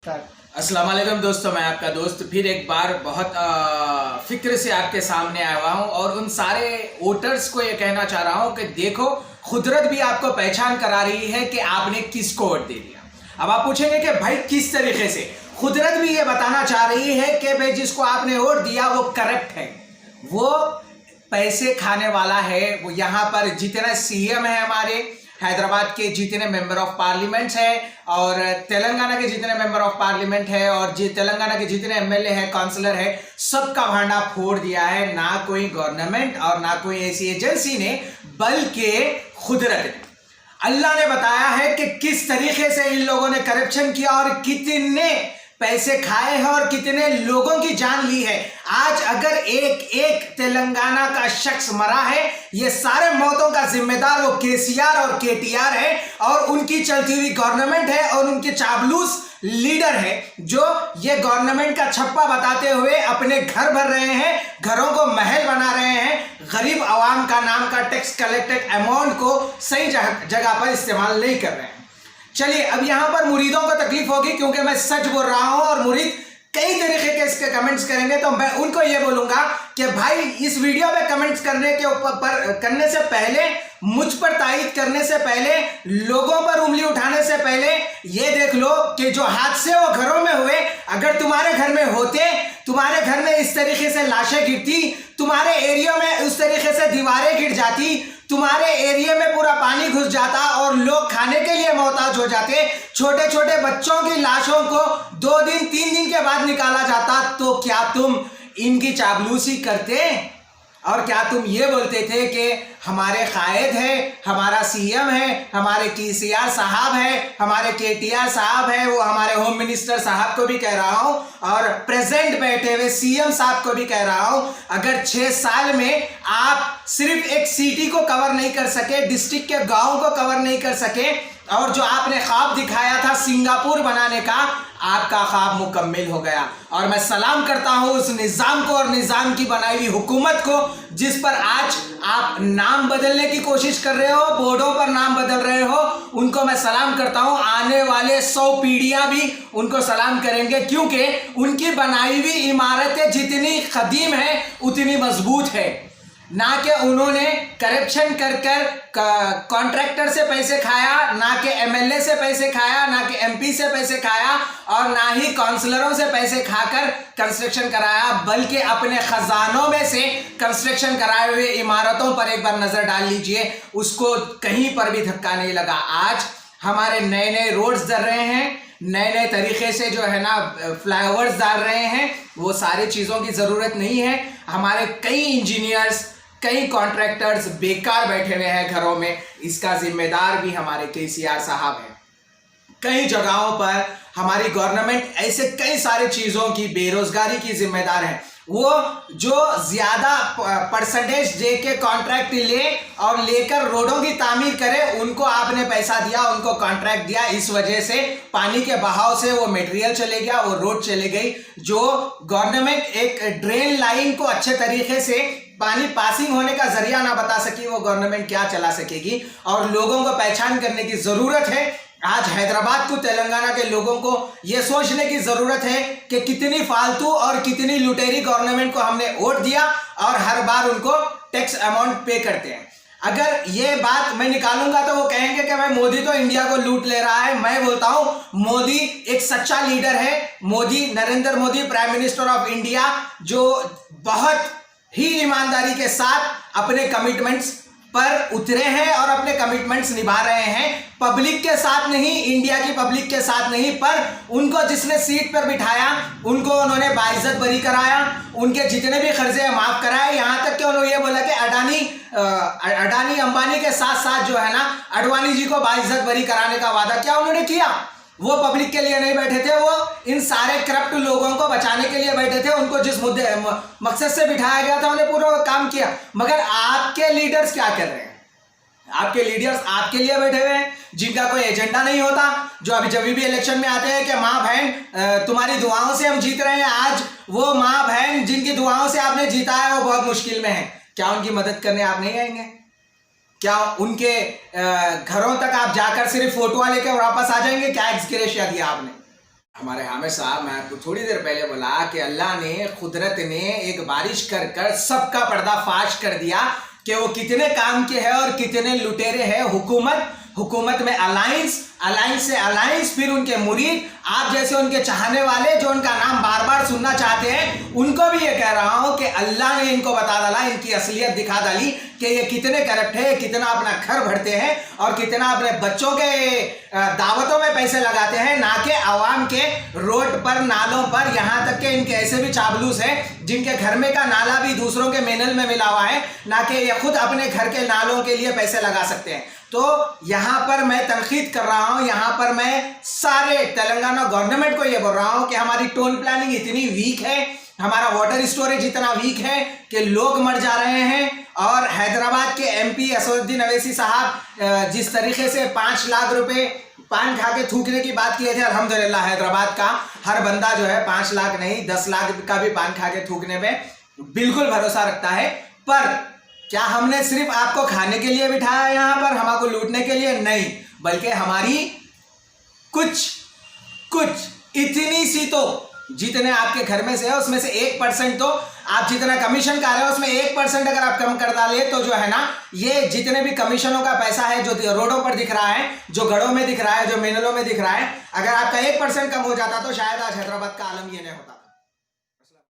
अस्सलाम वालेकुम दोस्तों, मैं आपका दोस्त फिर एक बार बहुत फिक्र से आपके सामने आया हुआ हूँ और उन सारे वोटर्स को ये कहना चाह रहा हूँ कि देखो, कुदरत भी आपको पहचान करा रही है कि आपने किसको वोट दे दिया। अब आप पूछेंगे कि भाई किस तरीके से? कुदरत भी ये बताना चाह रही है कि भाई जिसको आपने वोट दिया वो करप्ट है, वो पैसे खाने वाला है। वो यहाँ पर जितने सीएम है हमारे हैदराबाद के, जितने मेंबर ऑफ पार्लियामेंट्स है और तेलंगाना के जितने मेंबर ऑफ पार्लियामेंट है और तेलंगाना के जितने एमएलए है, काउंसलर है, सबका भांडा फोड़ दिया है। ना कोई गवर्नमेंट और ना कोई ऐसी एजेंसी ने, बल्कि कुदरत ने। अल्लाह ने बताया है कि किस तरीके से इन लोगों ने करप्शन किया और कितने पैसे खाए हैं और कितने लोगों की जान ली है। आज अगर एक एक तेलंगाना का शख्स मरा है, ये सारे मौतों का जिम्मेदार वो केसीआर और केटीआर है और उनकी चलती हुई गवर्नमेंट है और उनके चाबलूस लीडर है जो ये गवर्नमेंट का छप्पा बताते हुए अपने घर भर रहे हैं, घरों को महल बना रहे हैं, गरीब आवाम का नाम का टैक्स कलेक्टेड अमाउंट को सही जगह पर इस्तेमाल नहीं कर रहे हैं। चलिए, अब यहां पर मुरीदों को तकलीफ होगी क्योंकि मैं सच बोल रहा हूं और मुरीद कई तरीके के इसके कमेंट्स करेंगे, तो मैं उनको ये बोलूंगा कि भाई इस वीडियो पे कमेंट्स करने के ऊपर करने से पहले, मुझ पर तायद करने से पहले, लोगों पर उंगली उठाने से पहले ये देख लो कि जो हादसे वो घरों में हुए, अगर तुम्हारे घर में होते, तुम्हारे घर में इस तरीके से लाशें गिरती, तुम्हारे एरिया में उस तरीके से दीवारें गिर जाती, तुम्हारे एरिया में पूरा पानी घुस जाता और लोग खाने के लिए मोहताज हो जाते, छोटे छोटे बच्चों की लाशों को 2 दिन 3 दिन के बाद निकाला जाता, तो क्या तुम इनकी चाबलूसी करते? और क्या तुम ये बोलते थे कि हमारे कायद है, हमारा सीएम है, हमारे केसीआर साहब है, हमारे केटीआर साहब है, वो हमारे होम मिनिस्टर साहब को भी कह रहा हूं और प्रेजेंट बैठे हुए सीएम साहब को भी कह रहा हूं, अगर 6 साल में आप सिर्फ एक सिटी को कवर नहीं कर सके, डिस्ट्रिक्ट के गांव को कवर नहीं कर सके, और जो आपने ख्वाब दिखाया था सिंगापुर बनाने का, आपका ख्वाब मुकम्मिल हो गया। और मैं सलाम करता हूं उस निज़ाम को और निज़ाम की बनाई हुई हुकूमत को, जिस पर आज आप नाम बदलने की कोशिश कर रहे हो, बोर्डों पर नाम बदल रहे हो, उनको मैं सलाम करता हूं। आने वाले 100 पीढ़ियां भी उनको सलाम करेंगे, क्योंकि उनकी बनाई हुई इमारतें जितनी कदीम है उतनी मजबूत है। ना कि उन्होंने करप्शन कर कॉन्ट्रैक्टर से पैसे खाया, ना कि एमएलए से पैसे खाया, ना कि एमपी से पैसे खाया और ना ही काउंसलरों से पैसे खाकर कंस्ट्रक्शन कराया, बल्कि अपने खजानों में से कंस्ट्रक्शन कराए हुए इमारतों पर एक बार नजर डाल लीजिए, उसको कहीं पर भी धक्का नहीं लगा। आज हमारे नए नए रोड्स डल रहे हैं, नए नए तरीके से जो है ना फ्लाईओवर्स डाल रहे हैं, वो सारी चीज़ों की ज़रूरत नहीं है। हमारे कई इंजीनियर्स, कई कॉन्ट्रैक्टर्स बेकार बैठे हुए हैं घरों में, इसका जिम्मेदार भी हमारे केसीआर साहब हैं। कई जगहों पर हमारी गवर्नमेंट ऐसे कई सारी चीज़ों की, बेरोजगारी की जिम्मेदार है। वो जो ज़्यादा परसेंटेज दे के कॉन्ट्रैक्ट ले और लेकर रोडों की तामीर करे, उनको आपने पैसा दिया, उनको कॉन्ट्रैक्ट दिया, इस वजह से पानी के बहाव से वो मटेरियल चले गया, वो रोड चले गई। जो गवर्नमेंट एक ड्रेन लाइन को अच्छे तरीके से पानी पासिंग होने का जरिया ना बता सकी, वो गवर्नमेंट क्या चला सकेगी? और लोगों को पहचान करने की ज़रूरत है। आज हैदराबाद को, तेलंगाना के लोगों को यह सोचने की जरूरत है कि कितनी फालतू और कितनी लुटेरी गवर्नमेंट को हमने वोट दिया और हर बार उनको टैक्स अमाउंट पे करते हैं। अगर ये बात मैं निकालूंगा तो वो कहेंगे कि भाई मोदी तो इंडिया को लूट ले रहा है। मैं बोलता हूं मोदी एक सच्चा लीडर है। Modi, Narendra Modi, prime minister of India, जो बहुत ही ईमानदारी के साथ अपने कमिटमेंट्स पर उतरे हैं और अपने कमिटमेंट्स निभा रहे हैं। पब्लिक के साथ नहीं, इंडिया की पब्लिक के साथ नहीं, पर उनको जिसने सीट पर बिठाया उनको उन्होंने बाइज्जत बरी कराया, उनके जितने भी कर्जे माफ कराए। यहां तक कि उन्होंने ये बोला कि अडानी अंबानी के साथ साथ जो है ना अडवाणी जी को बाइज्जत बरी कराने का वादा क्या उन्होंने किया? वो पब्लिक के लिए नहीं बैठे थे, वो इन सारे करप्ट लोगों को बचाने के लिए बैठे थे। उनको जिस मुद्दे मकसद से बिठाया गया था उन्हें पूरा काम किया। मगर आपके लीडर्स क्या कर रहे हैं? आपके लीडर्स आपके लिए बैठे हुए हैं, जिनका कोई एजेंडा नहीं होता, जो अभी जब भी इलेक्शन में आते हैं कि माँ बहन तुम्हारी दुआओं से हम जीत रहे हैं। आज वो माँ बहन जिनकी दुआओं से आपने जीता है वो बहुत मुश्किल में है। क्या उनकी मदद करने आप नहीं आएंगे? क्या उनके घरों तक आप जाकर सिर्फ फोटो लेकर वापस आ जाएंगे? क्या एक्सग्रेशिया दिया आपने? हमारे हामिद साहब, मैं आपको थोड़ी देर पहले बोला कि अल्लाह ने, कुदरत ने एक बारिश कर कर सबका पर्दाफाश कर दिया कि वो कितने काम के हैं और कितने लुटेरे हैं। हुकूमत में अलायंस, अलायंस से अलायंस, फिर उनके मुरीद, आप जैसे उनके चाहने वाले जो उनका नाम बार बार सुनना चाहते हैं, उनको भी ये कह रहा हूं कि अल्लाह ने इनको बता डाला, इनकी असलियत दिखा डाली कि ये कितने करप्ट है, कितना अपना घर भरते हैं और कितना अपने बच्चों के दावतों में पैसे लगाते हैं, ना कि आवाम के रोड पर, नालों पर। यहां तक कि इनके ऐसे भी चाबलूस हैं जिनके घर में का नाला भी दूसरों के मेनल में मिला हुआ है, ना कि ये खुद अपने घर के नालों के लिए पैसे लगा सकते हैं। तो यहां पर मैं तनकीद कर रहा हूं, यहां पर मैं सारे तेलंगाना गवर्नमेंट को यह बोल रहा हूं कि हमारी टोल प्लानिंग इतनी वीक है, हमारा वाटर स्टोरेज इतना वीक है कि लोग मर जा रहे हैं। और हैदराबाद के MP असदुद्दीन अवैसी साहब जिस तरीके से 5 लाख रुपए पान खा के थूकने की बात किए थे, अल्हम्दुलिल्लाह हैदराबाद का हर बंदा जो है 5 लाख नहीं 10 लाख का भी पान खा के थूकने में बिल्कुल भरोसा रखता है। पर क्या हमने सिर्फ आपको खाने के लिए बिठाया यहां पर, हमको लूटने के लिए? नहीं, बल्कि हमारी कुछ इतनी सी, तो जितने आपके घर में से है उसमें से 1% तो आप जितना कमीशन का रहे हो उसमें 1% अगर आप कम कर डाले तो जो है ना, ये जितने भी कमीशनों का पैसा है जो रोडों पर दिख रहा है, जो गढ़ों में दिख रहा है, जो मेनलों में दिख रहा है, अगर आपका 1% कम हो जाता तो शायद आज हैदराबाद का आलम ये नहीं होता।